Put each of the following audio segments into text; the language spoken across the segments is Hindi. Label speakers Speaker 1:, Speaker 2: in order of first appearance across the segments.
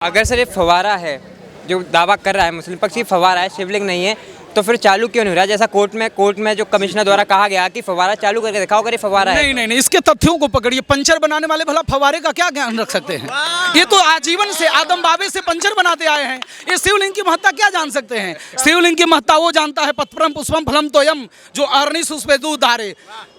Speaker 1: अगर सर ये फव्वारा है जो दावा कर रहा है मुस्लिम पक्ष की फव्वारा है, शिवलिंग नहीं है, तो फिर चालू क्यों नहीं हो रहा? जैसा कोर्ट में जो कमिश्नर द्वारा कहा गया कि फव्वारा चालू करके दिखाओ अगर ये फव्वारा है।
Speaker 2: नहीं, इसके तथ्यों को पकड़िए। पंचर बनाने वाले भला फव्वारे का क्या ज्ञान रख सकते हैं? ये तो आजीवन से आदम बाबे से पंचर बनाते आए हैं। ये शिवलिंग की महत्ता क्या जान सकते हैं? शिवलिंग की महत्ता वो जानता है, पत्परम पुष्पम फलम तोयम, जो अरनिस उस पे दूध धारे।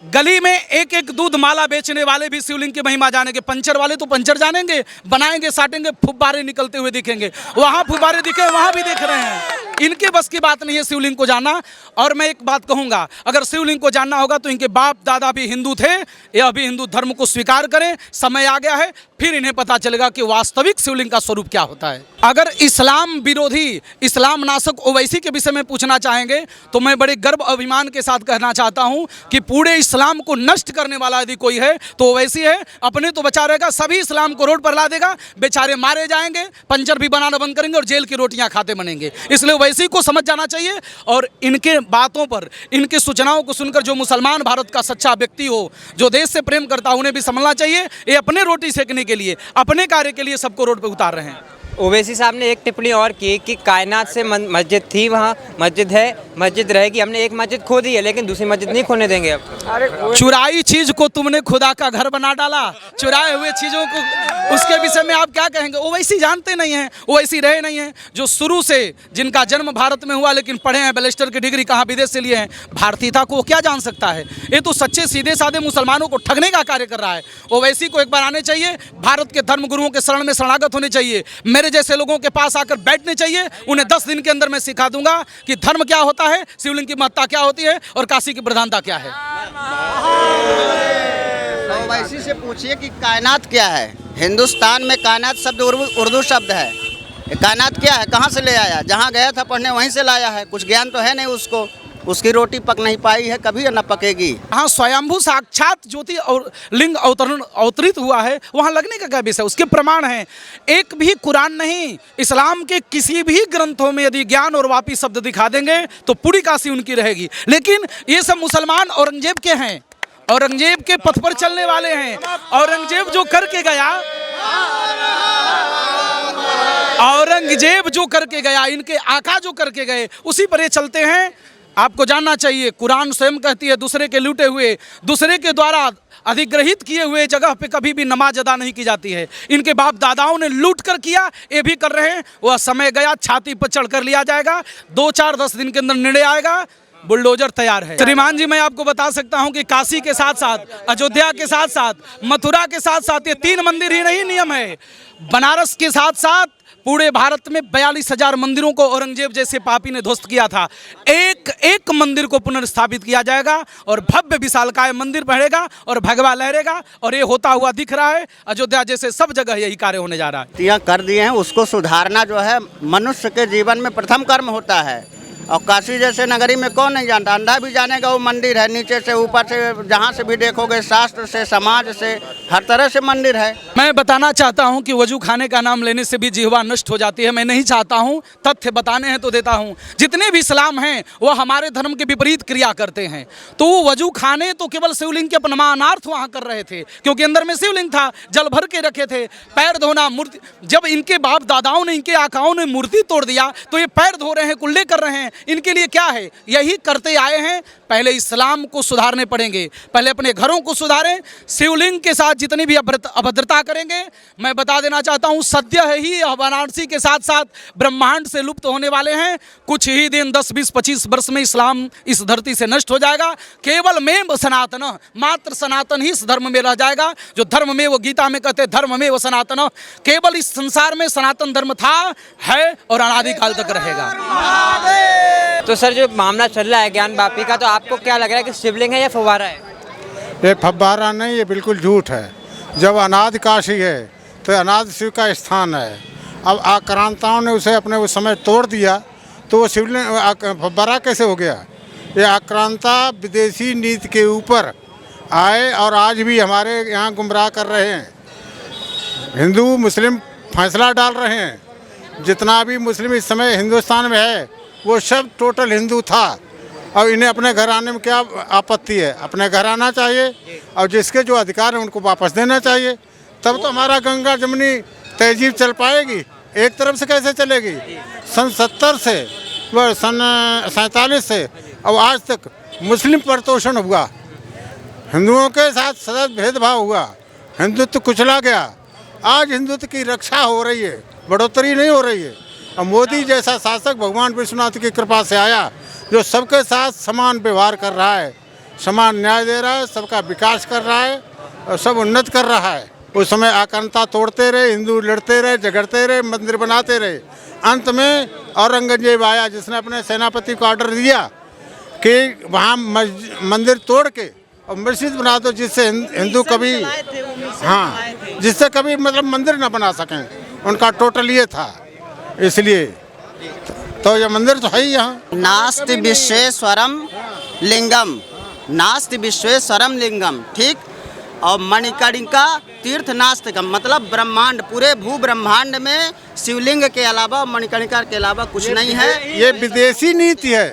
Speaker 2: गली में एक एक दूध माला बेचने वाले भी शिवलिंग की महिमा जानेंगे। पंचर वाले तो पंचर जानेंगे, बनाएंगे, साटेंगे, फुब्बारे निकलते हुए दिखेंगे। वहां फुब्बारे दिखे, वहां भी देख रहे हैं। इनके बस की बात नहीं है शिवलिंग को जानना। और मैं एक बात कहूंगा, अगर शिवलिंग को जानना होगा तो इनके बाप दादा भी हिंदू थे, यह भी हिंदू धर्म को स्वीकार करें। समय आ गया है, फिर इन्हें पता चलेगा कि वास्तविक शिवलिंग का स्वरूप क्या होता है। अगर इस्लाम विरोधी, इस्लाम नाशक ओवैसी के विषय में पूछना चाहेंगे तो मैं बड़े गर्व अभिमान के साथ कहना चाहता हूं कि पूरे इस्लाम को नष्ट करने वाला यदि कोई है तो ओवैसी है। अपने तो बचा रहेगा, सभी इस्लाम को रोड पर ला देगा, बेचारे मारे जाएंगे, पंचर भी बनाना बंद करेंगे और जेल की रोटियां खाते बनेंगे। इसलिए ओवैसी को समझ जाना चाहिए और इनके बातों पर, इनकी सूचनाओं को सुनकर जो मुसलमान भारत का सच्चा व्यक्ति हो, जो देश से प्रेम करता, उन्हें भी समझना चाहिए। ये अपने रोटी सेकने के लिए, अपने कार्य के लिए सबको रोड पर उतार रहे हैं।
Speaker 1: ओवैसी साहब ने एक टिप्पणी और की कि कायनात से मस्जिद थी, वहाँ मस्जिद है, मस्जिद रहेगी। हमने एक मस्जिद खो दी है लेकिन दूसरी मस्जिद नहीं खोने देंगे। अब
Speaker 2: चुराई चीज को तुमने खुदा का घर बना डाला। चुराए हुए चीजों को, उसके विषय में आप क्या कहेंगे? ओवैसी जानते नहीं हैं, ओवैसी रहे नहीं हैं। जो शुरू से, जिनका जन्म भारत में हुआ लेकिन पढ़े हैं, बैरिस्टर की डिग्री कहाँ विदेश से लिए हैं, भारतीयता को क्या जान सकता है? ये तो सच्चे सीधे साधे मुसलमानों को ठगने का कार्य कर रहा है। ओवैसी को एक बार आने चाहिए, भारत के धर्म गुरुओं के शरण में शरणागत होने चाहिए, मेरे जैसे लोगों के पास आकर बैठने चाहिए। उन्हें 10 दिन के अंदर मैं सिखा दूंगा कि धर्म क्या होता है, शिवलिंग की महत्ता क्या होती है और काशी की प्रधानता क्या है।
Speaker 3: तो ओवैसी से पूछिए कि कायनात क्या है। हिंदुस्तान में कायनात शब्द उर्दू शब्द है। कायनात क्या है, कहाँ से ले आया? जहाँ गया था पढ़ने वहीं से लाया है। कुछ ज्ञान तो है नहीं उसको, उसकी रोटी पक नहीं पाई है, कभी न पकेगी।
Speaker 2: हाँ, स्वयंभू साक्षात ज्योति और लिंग अवतरित हुआ है, वहाँ लगने का क्या विषय? उसके प्रमाण हैं। एक भी कुरान नहीं, इस्लाम के किसी भी ग्रंथों में यदि ज्ञान और वापी शब्द दिखा देंगे तो पूरी काशी उनकी रहेगी। लेकिन ये सब मुसलमान औरंगजेब के हैं, औरंगजेब के पथ पर चलने वाले हैं। औरंगजेब जो करके गया, औरंगजेब जो करके गया, इनके आका जो करके गए, उसी पर ये चलते हैं। आपको जानना चाहिए, कुरान स्वयं कहती है दूसरे के लूटे हुए, दूसरे के द्वारा अधिग्रहित किए हुए जगह पे कभी भी नमाज अदा नहीं की जाती है। इनके बाप दादाओं ने लूट कर किया, ये भी कर रहे हैं। वह समय गया, छाती पर चढ़ कर लिया जाएगा। 2-4-10 दिन के अंदर निर्णय आएगा, बुलडोजर तैयार है। श्रीमान जी, मैं आपको बता सकता हूं कि काशी के साथ साथ, अयोध्या के साथ साथ, मथुरा के साथ साथ, ये 3 मंदिर ही नहीं नियम है। बनारस के साथ साथ पूरे भारत में 42,000 मंदिरों को औरंगजेब जैसे पापी ने ध्वस्त किया था। एक मंदिर को पुनर्स्थापित किया जाएगा और भव्य विशालकाय मंदिर बढ़ेगा और भगवा लहरेगा। और ये होता हुआ दिख रहा है। अयोध्या जैसे सब जगह यही कार्य होने जा रहा है।
Speaker 3: कर दिए हैं, उसको सुधारना जो है मनुष्य के जीवन में प्रथम कर्म होता है। और काशी जैसे नगरी में कौन नहीं जानता? अंधा भी जानेगा वो मंदिर है, नीचे से ऊपर से, जहाँ से भी देखोगे, शास्त्र से, समाज से, हर तरह से मंदिर है।
Speaker 2: मैं बताना चाहता हूं कि वजू खाने का नाम लेने से भी जिह्वा नष्ट हो जाती है। मैं नहीं चाहता हूं, तथ्य बताने हैं तो देता हूं। जितने भी इस्लाम हैं वो हमारे धर्म के विपरीत क्रिया करते हैं। तो वो वजू खाने तो केवल शिवलिंग के अपमानार्थ वहाँ कर रहे थे, क्योंकि अंदर में शिवलिंग था, जल भर के रखे थे। पैर धोना, मूर्ति, जब इनके बाप दादाओं ने, इनके आकाओं ने मूर्ति तोड़ दिया तो ये पैर धो रहे हैं, कुल्ले कर रहे हैं। इनके लिए क्या है? यही करते आए हैं। पहले इस्लाम को सुधारने पड़ेंगे, पहले अपने घरों को सुधारें। शिवलिंग के साथ जितनी भी अभद्रता करेंगे, मैं बता देना चाहता हूं, सद्य है ही वाराणसी के साथ साथ ब्रह्मांड से लुप्त होने वाले हैं। कुछ ही दिन, 10-20-25 वर्ष में इस्लाम इस धरती से नष्ट हो जाएगा। केवल में सनातन, मात्र सनातन ही इस धर्म में रह जाएगा। जो धर्म में, वो गीता में कहते हैं धर्म में वो सनातन, केवल इस संसार में सनातन धर्म था, है और अनादिकाल तक रहेगा।
Speaker 1: तो सर, जो मामला चल रहा है ज्ञान वापी का, तो आपको क्या लग रहा है कि शिवलिंग है या फव्वारा है?
Speaker 4: ये फव्वारा नहीं, ये बिल्कुल झूठ है। जब अनाद काशी है तो अनाद शिव का स्थान है। अब आक्रांताओं ने उसे अपने उस समय तोड़ दिया तो वो शिवलिंग फव्वारा कैसे हो गया? ये आक्रांता विदेशी नीति के ऊपर आए और आज भी हमारे यहाँ गुमराह कर रहे हैं। हिंदू मुस्लिम फैसला डाल रहे हैं। जितना भी मुस्लिम इस समय हिंदुस्तान में है वो सब टोटल हिंदू था। और इन्हें अपने घर आने में क्या आपत्ति है? अपने घर आना चाहिए और जिसके जो अधिकार हैं उनको वापस देना चाहिए। तब तो हमारा गंगा जमुनी तहजीब चल पाएगी। एक तरफ से कैसे चलेगी? सन 70 से व सन 47 से अब आज तक मुस्लिम प्रतोषण हुआ, हिंदुओं के साथ सतत भेदभाव हुआ, हिंदुत्व कुचला गया। आज हिंदुत्व की रक्षा हो रही है, बढ़ोतरी नहीं हो रही है। अब मोदी जैसा शासक भगवान विश्वनाथ की कृपा से आया, जो सबके साथ समान व्यवहार कर रहा है, समान न्याय दे रहा है, सबका विकास कर रहा है और सब उन्नत कर रहा है। उस समय आकांक्षा तोड़ते रहे, हिंदू लड़ते रहे, झगड़ते रहे, मंदिर बनाते रहे। अंत में औरंगजेब आया, जिसने अपने सेनापति को ऑर्डर दिया कि वहाँ मंदिर तोड़ के और मस्जिद बना दो, जिससे हिंदू कभी जिससे कभी मतलब मंदिर न बना सकें। उनका टोटल ये था। इसलिए तो ये मंदिर तो है ही यहाँ।
Speaker 3: नास्ति विश्वेश्वरम लिंगम, नास्ति विश्वेश्वरम लिंगम, ठीक। और मणिकर्णिका तीर्थ नास्तिकम, मतलब ब्रह्मांड, पूरे भू ब्रह्मांड में शिवलिंग के अलावा, मणिकर्णिका के अलावा कुछ नहीं है।
Speaker 4: ये विदेशी नीति है।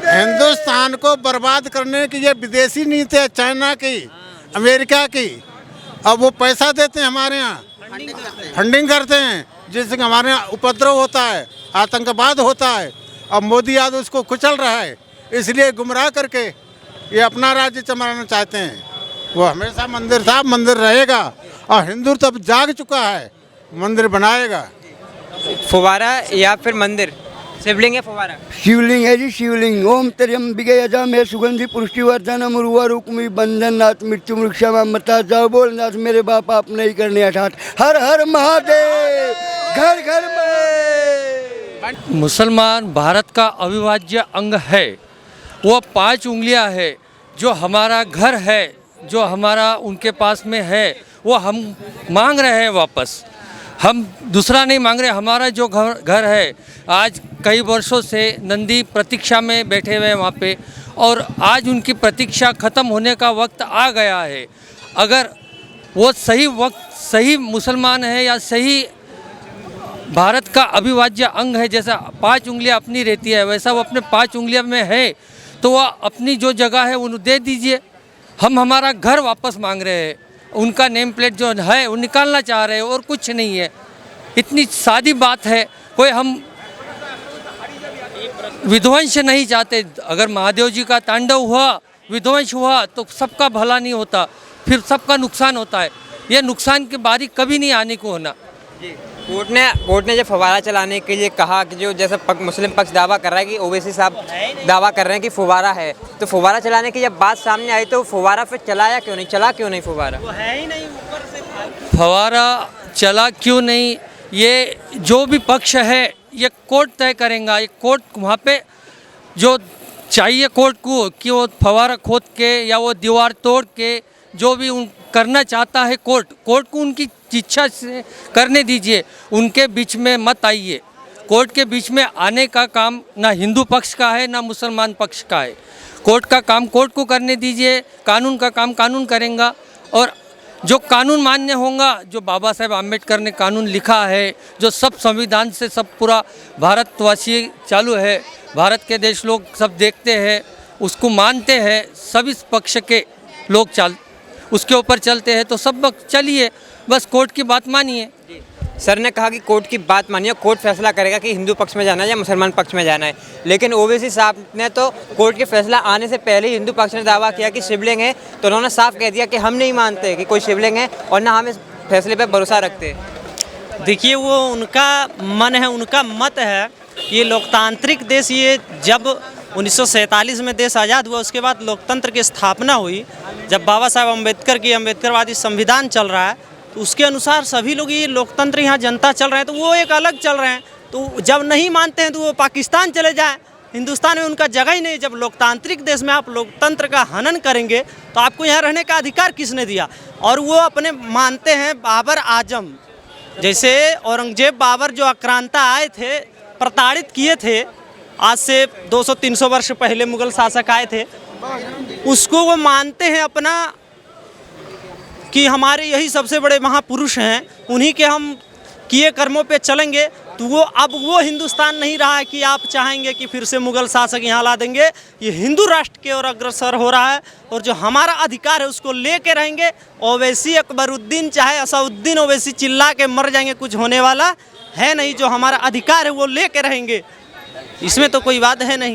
Speaker 4: हिंदुस्तान को बर्बाद करने की ये विदेशी नीति है, चाइना की, अमेरिका की। अब वो पैसा देते हैं हमारे यहाँ, फंडिंग करते हैं, जिससे हमारे यहाँ उपद्रव होता है, आतंकवाद होता है। अब मोदी आज उसको कुचल रहा है, इसलिए गुमराह करके ये अपना राज्य चलाना चाहते हैं। वो हमेशा मंदिर था, मंदिर रहेगा, और हिंदू तब जाग चुका है, मंदिर बनाएगा।
Speaker 1: फुवारा या फिर मंदिर, शिवलिंग है फुवारा?
Speaker 5: शिवलिंग है जी, शिवलिंग। ओम त्र्यंबके यजामहे सुगंधि पुष्टिवर्धनम उर्वारुकमिव बंधननाथ मृत्यु मृक्षमा मता। जाओ बोलनाथ मेरे बाप आप नहीं करने हठात। हर हर महादेव, घर घर में।
Speaker 6: मुसलमान भारत का अविभाज्य अंग है। वो 5 उंगलियां है, जो हमारा घर है, जो हमारा उनके पास में है, वो हम मांग रहे हैं वापस। हम दूसरा नहीं मांग रहे। हमारा जो घर है, आज कई वर्षों से नंदी प्रतीक्षा में बैठे हुए हैं वहाँ पे, और आज उनकी प्रतीक्षा ख़त्म होने का वक्त आ गया है। अगर वो सही वक्त, सही मुसलमान है या सही भारत का अविभाज्य अंग है, जैसा 5 उंगलियां अपनी रहती है, वैसा वो अपने 5 उंगलियां में है, तो वह अपनी जो जगह है उन्हें दे दीजिए। हम हमारा घर वापस मांग रहे हैं। उनका नेम प्लेट जो है वो निकालना चाह रहे हैं, और कुछ नहीं है। इतनी सादी बात है। कोई हम विध्वंस नहीं चाहते। अगर महादेव जी का तांडव हुआ, विध्वंस हुआ, तो सबका भला नहीं होता, फिर सबका नुकसान होता है। यह नुकसान की बारी कभी नहीं आने को होना।
Speaker 1: कोर्ट ने जब फव्वारा चलाने के लिए कहा कि जो जैसा मुस्लिम पक्ष दावा कर रहा है कि ओवैसी साहब दावा कर रहे हैं कि फव्वारा है, तो फव्वारा चलाने की जब बात सामने आई तो फव्वारा फिर चलाया क्यों नहीं? चला क्यों नहीं फव्वारा?
Speaker 6: वो है ही नहीं, ऊपर से फव्वारा चला क्यों नहीं, ये जो भी पक्ष है ये कोर्ट तय करेगा। ये कोर्ट वहाँ पे जो चाहिए कोर्ट को कि वो फव्वारा खोद के या वो दीवार तोड़ के जो भी करना चाहता है, कोर्ट को उनकी इच्छा से करने दीजिए। उनके बीच में मत आइए। कोर्ट के बीच में आने का काम ना हिंदू पक्ष का है ना मुसलमान पक्ष का है। कोर्ट का काम कोर्ट को करने दीजिए, कानून का काम कानून करेगा, और जो कानून मान्य होगा, जो बाबा साहेब आम्बेडकर ने कानून लिखा है, जो सब संविधान से सब पूरा भारतवासी चालू है, भारत के देश लोग सब देखते हैं, उसको मानते हैं, सभी पक्ष के लोग उसके ऊपर चलते हैं, तो सब चलिए, बस कोर्ट की बात मानिए।
Speaker 1: सर ने कहा कि कोर्ट की बात मानिए, कोर्ट फैसला करेगा कि हिंदू पक्ष में जाना है या मुसलमान पक्ष में जाना है। लेकिन ओवैसी साहब ने तो कोर्ट के फैसला आने से पहले ही हिंदू पक्ष ने दावा किया कि शिवलिंग है, तो उन्होंने साफ कह दिया कि हम नहीं मानते कि कोई शिवलिंग है और ना हम इस फैसले पर भरोसा रखते।
Speaker 7: देखिए, वो उनका मन है, उनका मत है। ये लोकतांत्रिक देश, ये जब 1947 में देश आज़ाद हुआ, उसके बाद लोकतंत्र की स्थापना हुई, जब बाबा साहब अम्बेडकर की अम्बेडकरवादी संविधान चल रहा है, तो उसके अनुसार सभी लोग, ये लोकतंत्र यहाँ जनता चल रहे हैं, तो वो एक अलग चल रहे हैं। तो जब नहीं मानते हैं तो वो पाकिस्तान चले जाएं, हिंदुस्तान में उनका जगह ही नहीं। जब लोकतांत्रिक देश में आप लोकतंत्र का हनन करेंगे तो आपको यहाँ रहने का अधिकार किसने दिया? और वो अपने मानते हैं बाबर आजम, जैसे औरंगजेब बाबर जो आक्रांता आए थे, प्रताड़ित किए थे, आज से 200-300 वर्ष पहले मुगल शासक आए थे, उसको वो मानते हैं अपना, कि हमारे यही सबसे बड़े महापुरुष हैं, उन्हीं के हम किए कर्मों पे चलेंगे। तो वो अब वो हिंदुस्तान नहीं रहा है कि आप चाहेंगे कि फिर से मुगल शासक यहाँ ला देंगे। ये हिंदू राष्ट्र की ओर अग्रसर हो रहा है और जो हमारा अधिकार है उसको लेके रहेंगे। ओवैसी अकबरुद्दीन चाहे असउद्दीन ओवैसी चिल्ला के मर जाएंगे, कुछ होने वाला है नहीं। जो हमारा अधिकार है वो लेके रहेंगे, इसमें तो कोई बात है नहीं।